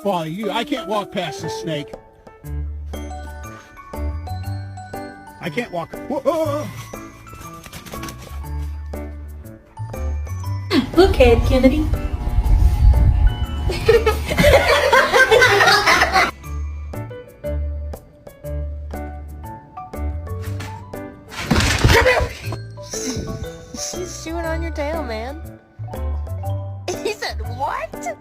Well, I can't walk past this snake. I can't walk. Whoa. Look, Ed Kennedy. She's chewing on your tail, man. He said, what?